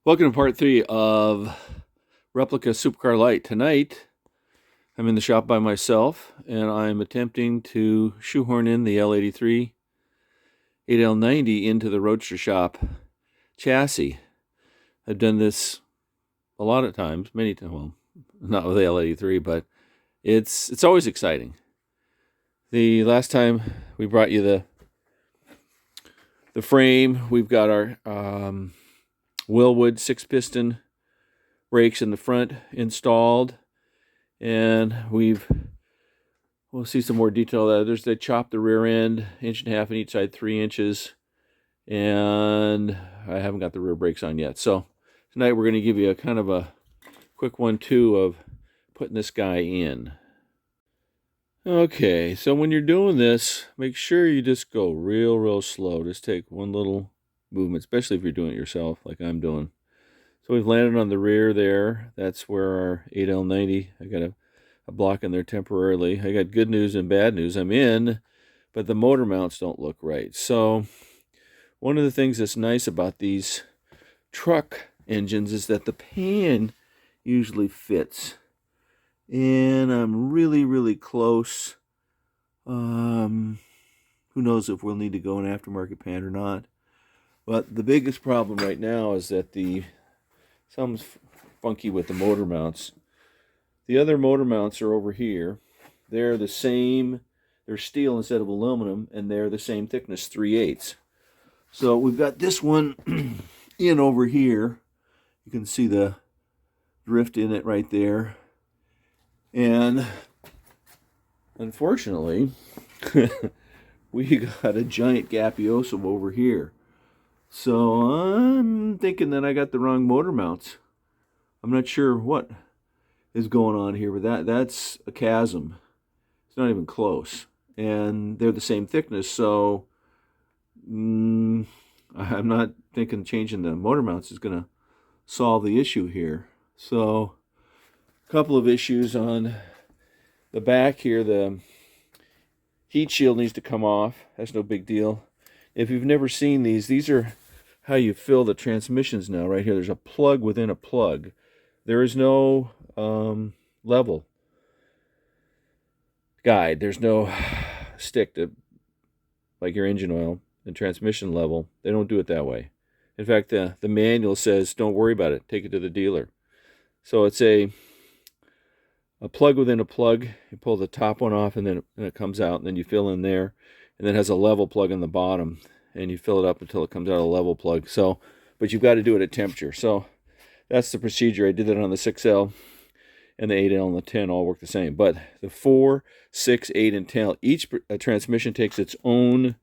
Welcome to part 3 of Replica Supercar Light. Tonight, I'm in the shop by myself, and I'm attempting to shoehorn in the L83 8L90 into the Roadster Shop Chassis. I've done this a lot of times, many times. Well, not with the L83, but it's always exciting. The last time we brought you the frame, we've got our Willwood 6-piston brakes in the front installed, and we'll see some more detail there. They chopped the rear end 1.5 inches on each side, 3 inches, and I haven't got the rear brakes on yet. So tonight we're going to give you a kind of a quick 1-2 of putting this guy in. Okay, so when you're doing this, make sure you just go real slow. Just take one little movement, especially if you're doing it yourself like I'm doing. So we've landed on the rear there. That's where our 8L90, I got a block in there temporarily. I got good news and bad news. I'm in, but the motor mounts don't look right. So one of the things that's nice about these truck engines is that the pan usually fits. And I'm really close. Who knows if we'll need to go an aftermarket pan or not. But the biggest problem right now is that something's funky with the motor mounts. The other motor mounts are over here. They're the same, they're steel instead of aluminum, and they're the same thickness, 3/8. So we've got this one in over here. You can see the drift in it right there. And unfortunately, we got a giant Gapioso over here. So I'm thinking that I got the wrong motor mounts. I'm not sure what is going on here, but that's a chasm. It's not even close. And they're the same thickness, so I'm not thinking changing the motor mounts is going to solve the issue here. So a couple of issues on the back here. The heat shield needs to come off. That's no big deal. If you've never seen these are how you fill the transmissions now. Right here, there's a plug within a plug. There is no level guide. There's no stick to, like your engine oil and transmission level. They don't do it that way. In fact, the manual says, don't worry about it. Take it to the dealer. So it's a plug within a plug. You pull the top one off, and then it comes out, and then you fill in there, and then it has a level plug in the bottom, and you fill it up until it comes out of the level plug. So, but you've got to do it at temperature. So that's the procedure. I did that on the 6L, and the 8L and the 10 all work the same. But the 4, 6, 8, and 10, each transmission takes its own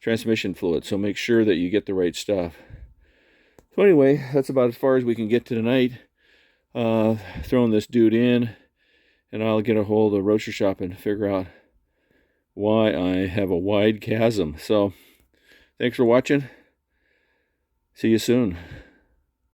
transmission fluid. So make sure that you get the right stuff. So anyway, that's about as far as we can get to tonight. Throwing this dude in, and I'll get a hold of Roadster Shop and figure out why I have a wide chasm. So thanks for watching. See you soon.